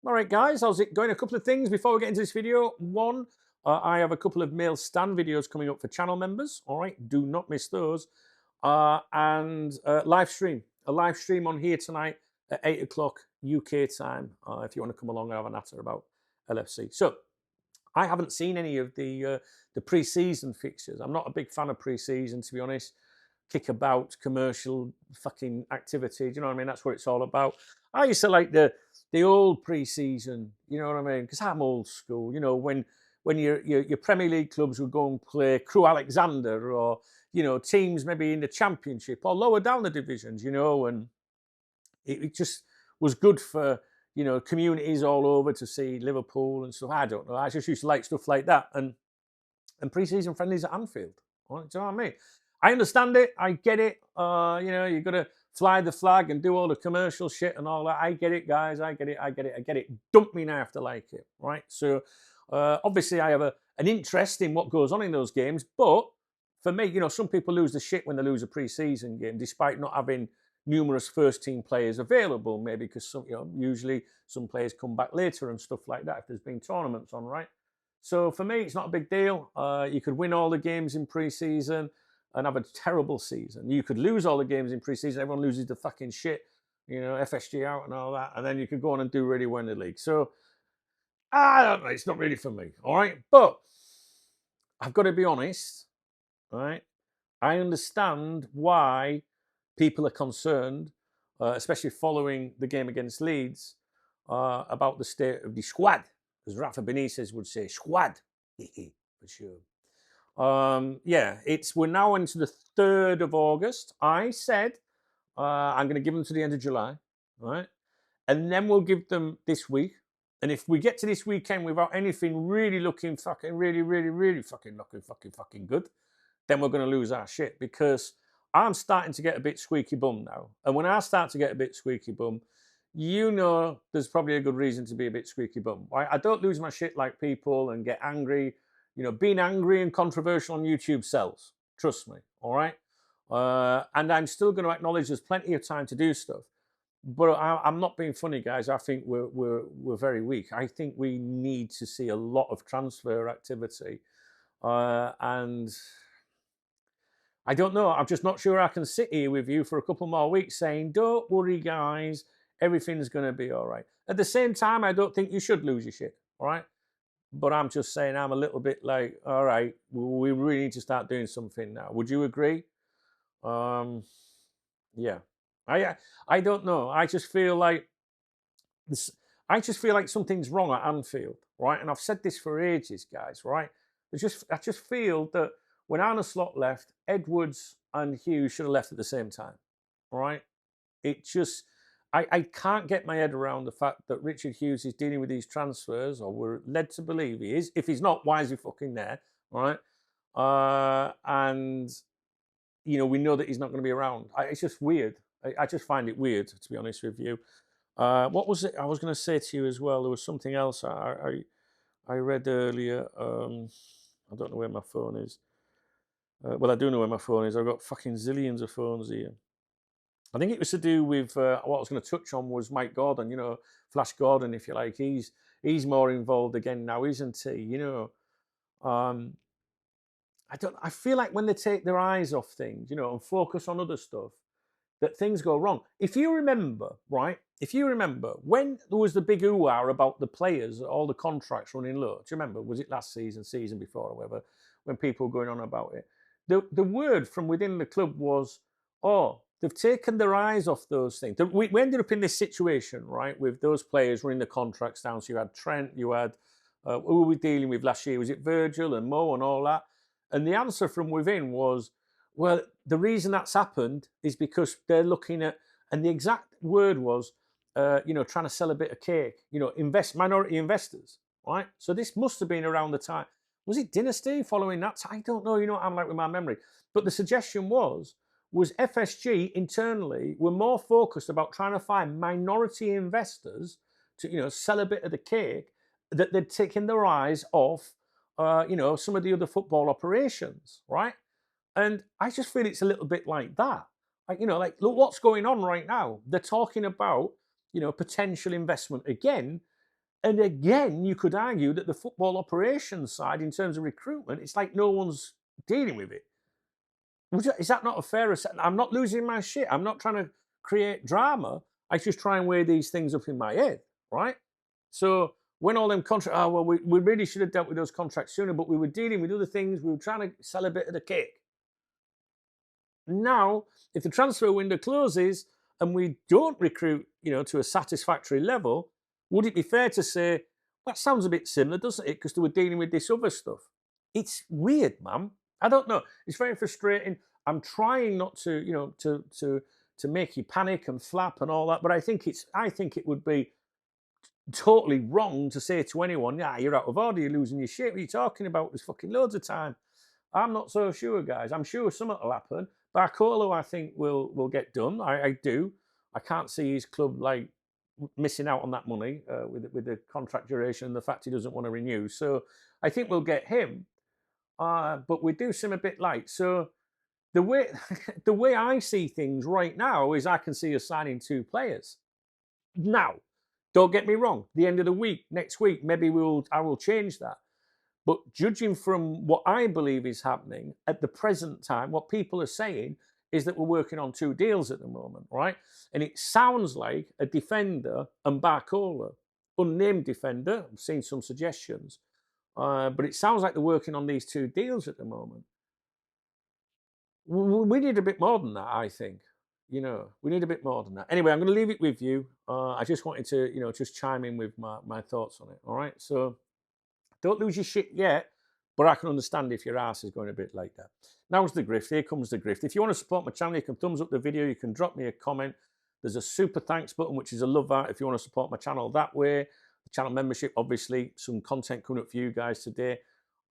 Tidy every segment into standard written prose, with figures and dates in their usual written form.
All right, guys, how's it going? A couple of things before we get into this video. One, I have a couple of mail stand videos coming up for channel members. All right, do not miss those. And live stream, a live stream on here tonight at 8 o'clock UK time. If you want to come along and have a natter about LFC. So I haven't seen any of the pre-season fixtures. I'm not a big fan of pre-season, to be honest. Kickabout, commercial fucking activity. Do you know what I mean? That's what it's all about. I used to like the old pre-season. You know what I mean? Because I'm old school. You know when your Premier League clubs would go and play Crew Alexander or teams maybe in the Championship or lower down the divisions. And it just was good for communities all over to see Liverpool and stuff. I don't know. I just used to like stuff like that and pre-season friendlies at Anfield. Right? Do you know what I mean? I understand it. I get it. You've got to fly the flag and do all the commercial shit and all that. I get it, guys. I get it. Dump me now if they like it, right? So obviously I have an interest in what goes on in those games, but for me, some people lose the shit when they lose a pre-season game, despite not having numerous first-team players available. Maybe because usually some players come back later and stuff like that if there's been tournaments on, right? So for me, it's not a big deal. You could win all the games in pre-season and have a terrible season. You could lose all the games in pre-season. Everyone loses the fucking shit, FSG out and all that. And then you could go on and do really well in the league. So, I don't know. It's not really for me, all right? But I've got to be honest, all right? I understand why people are concerned, especially following the game against Leeds, about the state of the squad, as Rafa Benitez would say, squad, for sure. We're now into the 3rd of August. I said I'm going to give them to the end of July, right? And then we'll give them this week. And if we get to this weekend without anything really looking fucking really fucking looking fucking good, then we're going to lose our shit because I'm starting to get a bit squeaky bum now. And when I start to get a bit squeaky bum, there's probably a good reason to be a bit squeaky bum. Right? I don't lose my shit like people and get angry. Being angry and controversial on YouTube sells. Trust me. All right. And I'm still going to acknowledge there's plenty of time to do stuff. But I'm not being funny, guys. I think we're very weak. I think we need to see a lot of transfer activity, and I don't know. I'm just not sure I can sit here with you for a couple more weeks saying, "Don't worry, guys, everything's going to be all right." At the same time, I don't think you should lose your shit. All right. But I'm just saying I'm a little bit like, all right, we really need to start doing something now. Would you agree? Yeah. I don't know. I just feel like this. I just feel like something's wrong at Anfield, right? And I've said this for ages, guys, right? I just feel that when Arne Slot left, Edwards and Hughes should have left at the same time, right? It just I can't get my head around the fact that Richard Hughes is dealing with these transfers, or we're led to believe he is. If he's not, why is he fucking there? Right? And we know that he's not going to be around. It's just weird. I just find it weird, to be honest with you. What was it I was going to say to you as well? There was something else I read earlier. I don't know where my phone is. Well, I do know where my phone is. I've got fucking zillions of phones here. I think it was to do with what I was going to touch on was Mike Gordon, Flash Gordon, if you like. He's more involved again now, isn't he? I feel like when they take their eyes off things, and focus on other stuff, that things go wrong. If you remember, right? If you remember when there was the big ooh-ah about the players, all the contracts running low. Do you remember? Was it last season before, or whatever, when people were going on about it? The word from within the club was, oh, they've taken their eyes off those things. We ended up in this situation, right, with those players running the contracts down. So you had Trent, you had, who were we dealing with last year? Was it Virgil and Mo and all that? And the answer from within was, well, the reason that's happened is because they're looking at, and the exact word was, trying to sell a bit of cake, minority investors, right? So this must have been around the time. Was it Dynasty following that? I don't know. You know what I'm like with my memory. But the suggestion was FSG internally were more focused about trying to find minority investors to, sell a bit of the cake, that they'd taken their eyes off, some of the other football operations, right? And I just feel it's a little bit like that. Like, look what's going on right now. They're talking about, potential investment again. And again, you could argue that the football operations side, in terms of recruitment, it's like no one's dealing with it. Is that not a fair assessment? I'm not losing my shit. I'm not trying to create drama. I just try and weigh these things up in my head, right? So when all them contracts, oh, well, we really should have dealt with those contracts sooner, but we were dealing with other things. We were trying to sell a bit of the cake. Now, if the transfer window closes and we don't recruit, to a satisfactory level, would it be fair to say that sounds a bit similar, doesn't it? Because they were dealing with this other stuff. It's weird, man. I don't know. It's very frustrating. I'm trying not to, to make you panic and flap and all that, but I think it would be totally wrong to say to anyone, "Yeah, you're out of order. You're losing your shit. What are you talking about? There's fucking loads of time." I'm not so sure, guys. I'm sure something will happen. Barcolo, I think, will get done. I do. I can't see his club like missing out on that money with the contract duration and the fact he doesn't want to renew. So I think we'll get him. But we do seem a bit light. So the way the way I see things right now is I can see us signing 2 players. Now, don't get me wrong. The end of the week, next week, maybe I will change that. But judging from what I believe is happening at the present time, what people are saying is that we're working on 2 deals at the moment, right? And it sounds like a defender and Barcola, unnamed defender. I've seen some suggestions, but it sounds like they're working on these 2 deals at the moment. We need a bit more than that, I think. We need a bit more than that. Anyway, I'm going to leave it with you. I just wanted to, just chime in with my thoughts on it. All right. So don't lose your shit yet, but I can understand if your ass is going a bit like that. Now's the grift. Here comes the grift. If you want to support my channel, you can thumbs up the video. You can drop me a comment. There's a super thanks button, which is a love that if you want to support my channel that way. The channel membership, obviously, some content coming up for you guys today.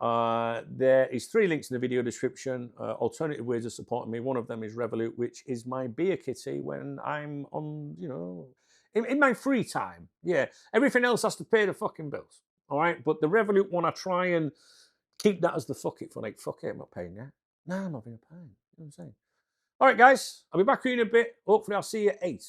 There is 3 links in the video description. Alternative ways of supporting me. One of them is Revolut, which is my beer kitty when I'm on, in my free time. Yeah, everything else has to pay the fucking bills. All right, but the Revolut one, I try and keep that as the fuck it for. Like, fuck it, I'm not paying that. No, I'm not being a pain. You know what I'm saying? All right, guys, I'll be back with you in a bit. Hopefully, I'll see you at 8.